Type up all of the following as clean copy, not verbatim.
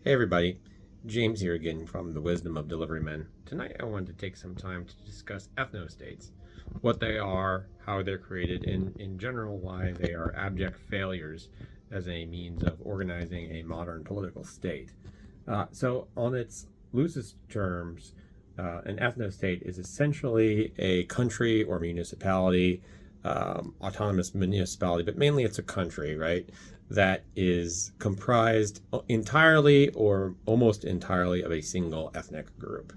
Hey everybody, James here again from the Wisdom of Deliverymen. Tonight I wanted to take some time to discuss ethno-states, what they are, how they're created, and in general why they are abject failures as a means of organizing a modern political state. So on its loosest terms, an ethno-state is essentially a country or municipality, autonomous municipality, but mainly it's a country, right? That is comprised entirely or almost entirely of a single ethnic group.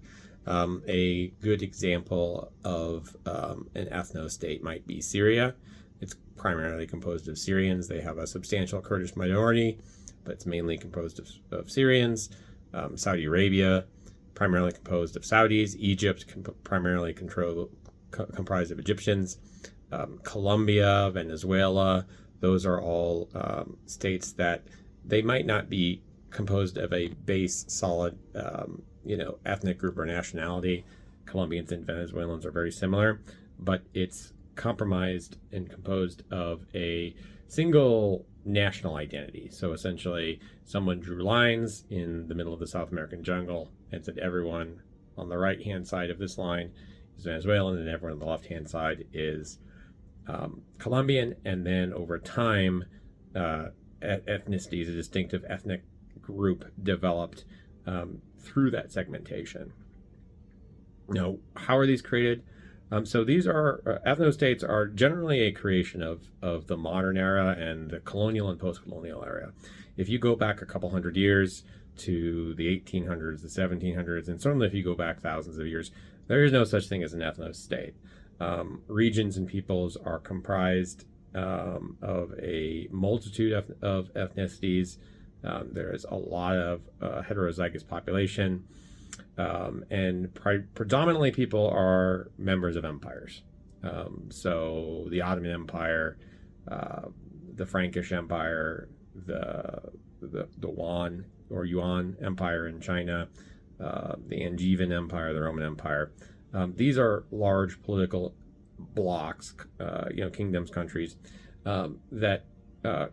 A good example of an ethno state might be Syria. It's primarily composed of Syrians. They have a substantial Kurdish minority, but it's mainly composed of Syrians. Saudi Arabia, primarily composed of Saudis. Egypt, primarily comprised of Egyptians. Colombia, Venezuela, those are all states that they might not be composed of a base solid, ethnic group or nationality. Colombians and Venezuelans are very similar, but it's compromised and composed of a single national identity. So essentially, someone drew lines in the middle of the South American jungle and said everyone on the right-hand side of this line is Venezuelan and everyone on the left-hand side is Colombian, and then over time, ethnicities, a distinctive ethnic group developed through that segmentation. Now, how are these created? So these are ethno-states are generally a creation of the modern era and the colonial and post-colonial era. If you go back a couple hundred years to the 1800s, the 1700s, and certainly if you go back thousands of years, there is no such thing as an ethno-state. Regions and peoples are comprised of a multitude of ethnicities. There is a lot of heterozygous population, and predominantly people are members of empires. So the Ottoman Empire, the Frankish Empire, the Yuan or Yuan Empire in China, the Angevin Empire, the Roman Empire. These are large political blocks, kingdoms, countries that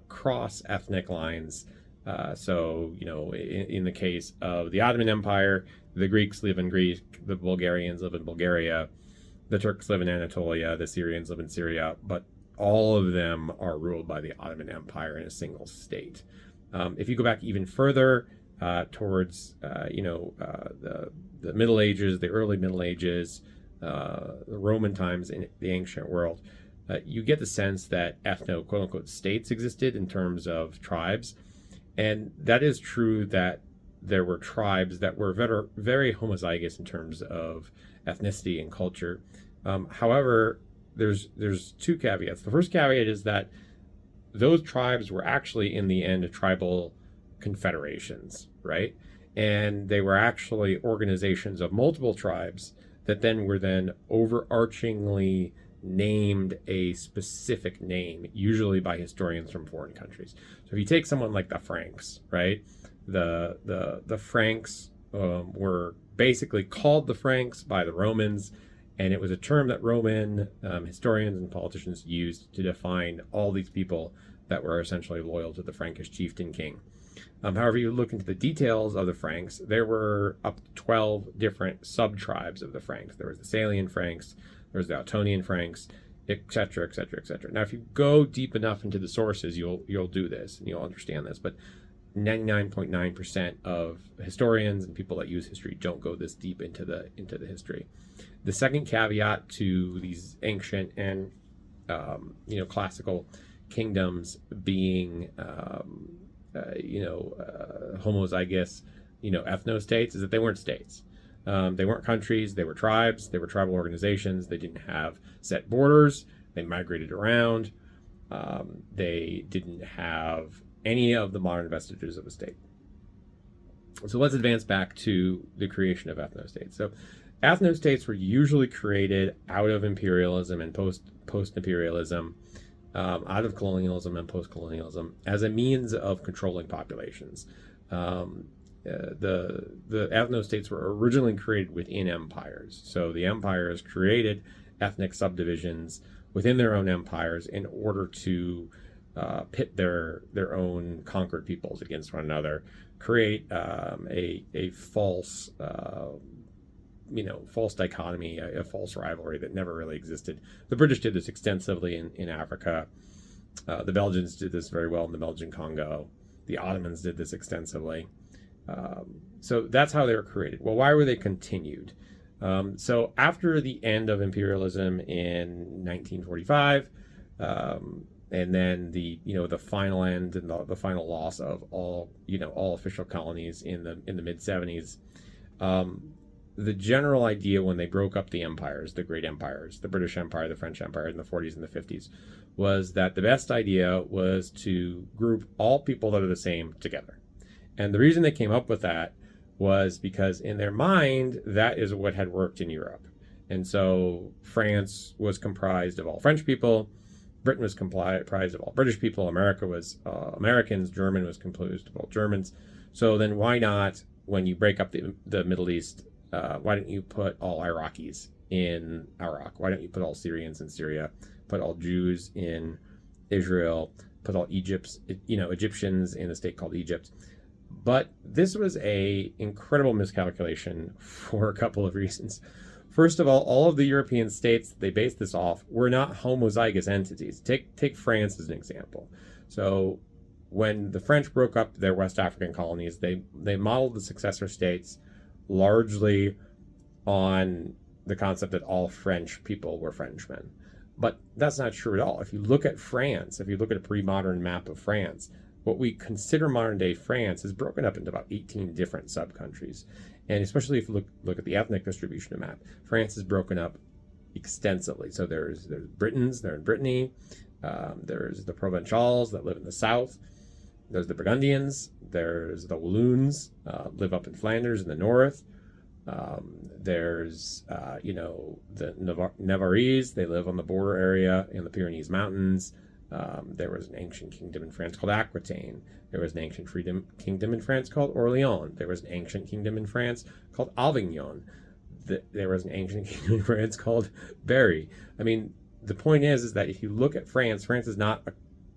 cross ethnic lines. In the case of the Ottoman Empire, the Greeks live in Greece, the Bulgarians live in Bulgaria, the Turks live in Anatolia, the Syrians live in Syria, but all of them are ruled by the Ottoman Empire in a single state. If you go back even further towards, the Middle Ages, the early Middle Ages, the Roman times in the ancient world, you get the sense that quote-unquote states existed in terms of tribes. And that is true that there were tribes that were very, very homozygous in terms of ethnicity and culture. However, there's two caveats. The first caveat is that those tribes were actually in the end tribal confederations, right? And they were actually organizations of multiple tribes that then were overarchingly named a specific name, usually by historians from foreign countries. So if you take someone like the Franks, right? The Franks were basically called the Franks by the Romans, and it was a term that Roman historians and politicians used to define all these people that were essentially loyal to the Frankish chieftain king. However, you look into the details of the Franks, there were up to 12 different sub-tribes of the Franks. There was the Salian Franks, there was the Autonian Franks, etc., etc., etc. Now, if you go deep enough into the sources, you'll do this and you'll understand this. But 99.9% of historians and people that use history don't go this deep into the history. The second caveat to these ancient and classical kingdoms being homozygous, ethno-states is that they weren't states. They weren't countries, they were tribes, they were tribal organizations, they didn't have set borders, they migrated around, they didn't have any of the modern vestiges of a state. So let's advance back to the creation of ethno-states. So ethno-states were usually created out of imperialism and post-imperialism, out of colonialism and post-colonialism as a means of controlling populations. The ethno-states were originally created within empires. So the empires created ethnic subdivisions within their own empires in order to pit their own conquered peoples against one another, create a false false dichotomy, a false rivalry that never really existed. The British did this extensively in Africa. The Belgians did this very well in the Belgian Congo. The Ottomans did this extensively. So that's how they were created. Well, why were they continued? So after the end of imperialism in 1945, and then the final end and the final loss of all official colonies in the mid 70s, the general idea when they broke up the empires, the great empires, the British Empire, the French Empire in the 40s and the 50s, was that the best idea was to group all people that are the same together. And the reason they came up with that was because in their mind, that is what had worked in Europe. And so France was comprised of all French people, Britain was comprised of all British people, America was Americans, German was composed of all Germans. So then why not, when you break up the Middle East, why don't you put all Iraqis in Iraq? Why don't you put all Syrians in Syria? Put all Jews in Israel? Put all Egyptians in a state called Egypt? But this was a incredible miscalculation for a couple of reasons. First of all of the European states they based this off were not homozygous entities. Take France as an example. So when the French broke up their West African colonies, they modeled the successor states largely on the concept that all French people were Frenchmen. But that's not true at all. If you look at France, if you look at a pre-modern map of France, what we consider modern day France is broken up into about 18 different sub-countries. And especially if you look at the ethnic distribution of the map, France is broken up extensively. So there's Britons, they're in Brittany. There's the Provençals that live in the south. There's the Burgundians. There's the Walloons, live up in Flanders in the north. There's the Navarrese. They live on the border area in the Pyrenees Mountains. There was an ancient kingdom in France called Aquitaine. There was an ancient kingdom in France called Orleans. There was an ancient kingdom in France called Avignon. There was an ancient kingdom in France called Berry. I mean, the point is that if you look at France, France is not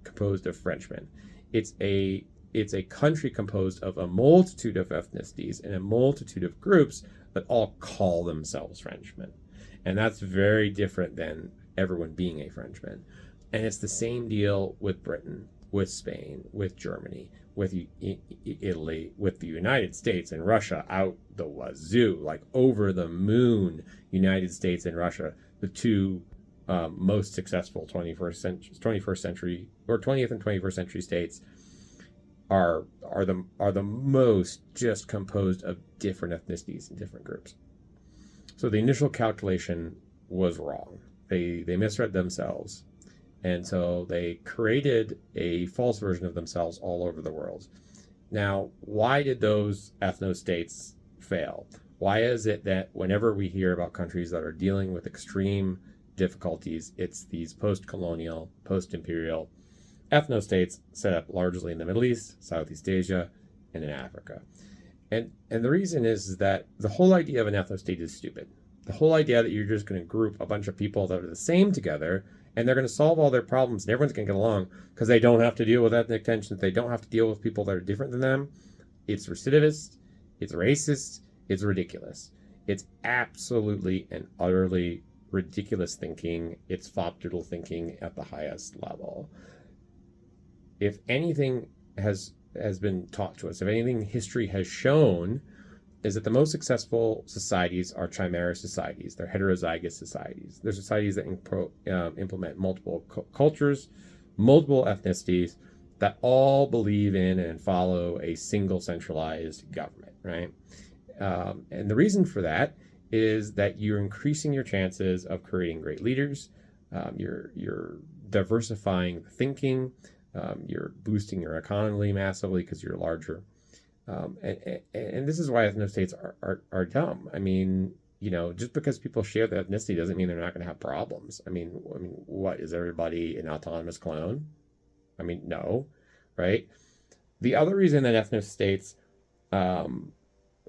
composed of Frenchmen. It's a country composed of a multitude of ethnicities and a multitude of groups that all call themselves Frenchmen. And that's very different than everyone being a Frenchman. And it's the same deal with Britain, with Spain, with Germany, with Italy, with the United States and Russia out the wazoo, like over the moon. United States and Russia, the two most successful 21st century or 20th and 21st century states, are the most just composed of different ethnicities and different groups. So the initial calculation was wrong. They misread themselves. And so they created a false version of themselves all over the world. Now, why did those ethno-states fail? Why is it that whenever we hear about countries that are dealing with extreme difficulties, it's these post-colonial, post-imperial ethno-states set up largely in the Middle East, Southeast Asia, and in Africa? And the reason is that the whole idea of an ethno-state is stupid. The whole idea that you're just going to group a bunch of people that are the same together and they're going to solve all their problems and everyone's going to get along because they don't have to deal with ethnic tensions. They don't have to deal with people that are different than them. It's recidivist. It's racist. It's ridiculous. It's absolutely and utterly ridiculous thinking. It's flopdoodle thinking at the highest level. If anything has been taught to us, if anything history has shown, is that the most successful societies are chimera societies. They're heterozygous societies. They're societies that implement multiple cultures, multiple ethnicities, that all believe in and follow a single centralized government, right? And the reason for that is that you're increasing your chances of creating great leaders. You're diversifying the thinking. You're boosting your economy massively because you're larger. And this is why ethno-states are dumb. I mean, just because people share the ethnicity doesn't mean they're not going to have problems. I mean, what, is everybody an autonomous clone? I mean, no, right? The other reason that ethno-states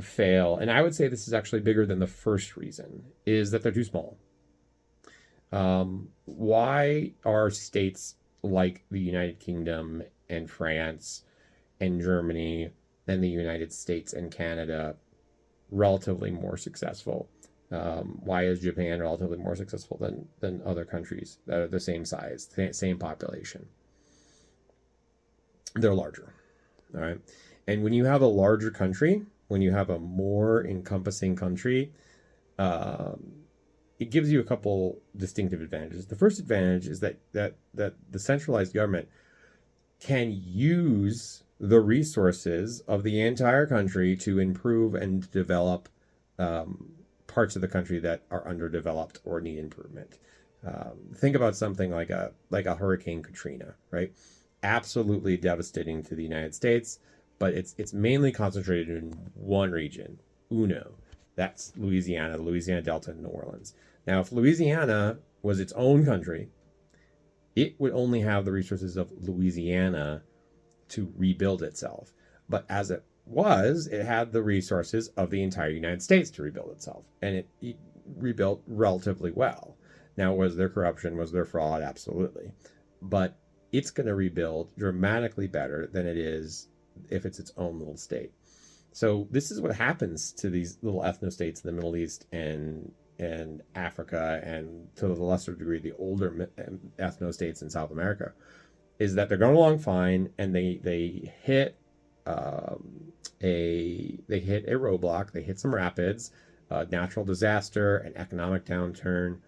fail, and I would say this is actually bigger than the first reason, is that they're too small. Why are states like the United Kingdom and France and Germany and the United States and Canada relatively more successful? Why is Japan relatively more successful than other countries that are the same size, same population? They're larger, all right? And when you have a larger country, when you have a more encompassing country, um, it gives you a couple distinctive advantages. The first advantage is that the centralized government can use the resources of the entire country to improve and develop um, parts of the country that are underdeveloped or need improvement. Think about something like a Hurricane Katrina, right? Absolutely devastating to the United States, but it's mainly concentrated in one region, UNO. That's Louisiana, the Louisiana Delta, and New Orleans. Now, if Louisiana was its own country, it would only have the resources of Louisiana to rebuild itself. But as it was, it had the resources of the entire United States to rebuild itself. And it rebuilt relatively well. Now, was there corruption? Was there fraud? Absolutely. But it's going to rebuild dramatically better than it is if it's its own little state. So this is what happens to these little ethno-states in the Middle East and Africa, and to the lesser degree the older ethno-states in South America, is that they're going along fine, and they hit a roadblock, they hit some rapids, natural disaster, an economic downturn,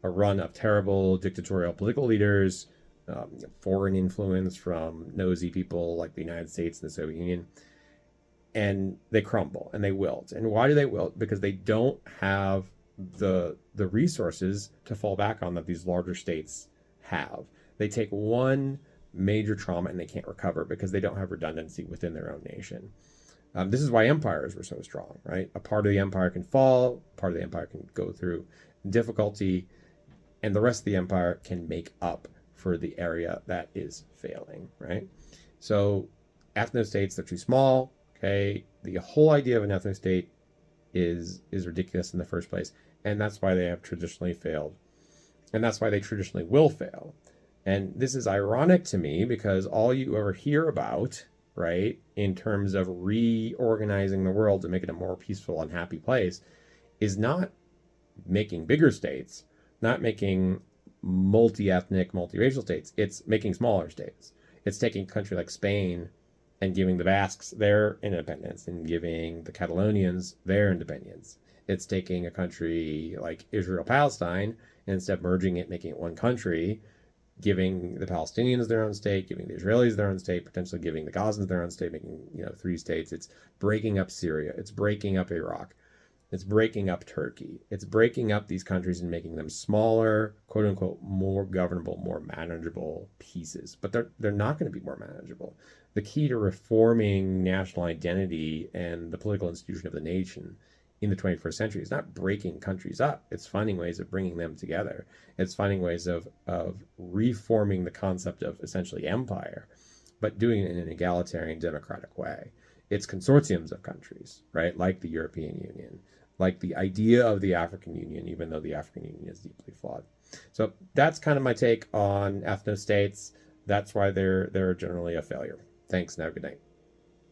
a run of terrible dictatorial political leaders, foreign influence from nosy people like the United States and the Soviet Union, and they crumble and they wilt. And why do they wilt? Because they don't have the resources to fall back on that these larger states have. They take one major trauma and they can't recover because they don't have redundancy within their own nation. This is why empires were so strong, right? A part of the empire can fall, part of the empire can go through difficulty, and the rest of the empire can make up for the area that is failing, right? So ethno-states, they're too small, okay? The whole idea of an ethno-state is ridiculous in the first place, and that's why they have traditionally failed. And that's why they traditionally will fail. And this is ironic to me because all you ever hear about, right, in terms of reorganizing the world to make it a more peaceful and happy place, is not making bigger states, not making multi-ethnic, multiracial states. It's making smaller states. It's taking a country like Spain and giving the Basques their independence and giving the Catalonians their independence. It's taking a country like Israel, Palestine, and instead of merging it, making it one country, giving the Palestinians their own state, giving the Israelis their own state, potentially giving the Gazans their own state, making 3 states. It's breaking up Syria. It's breaking up Iraq. It's breaking up Turkey. It's breaking up these countries and making them smaller, quote unquote, more governable, more manageable pieces. But they're not going to be more manageable. The key to reforming national identity and the political institution of the nation in the 21st century is not breaking countries up. It's finding ways of bringing them together. It's finding ways of reforming the concept of essentially empire, but doing it in an egalitarian, democratic way. It's consortiums of countries, right? Like the European Union, like the idea of the African Union, even though the African Union is deeply flawed. So that's kind of my take on ethno-states. That's why they're generally a failure. Thanks, and have a good night.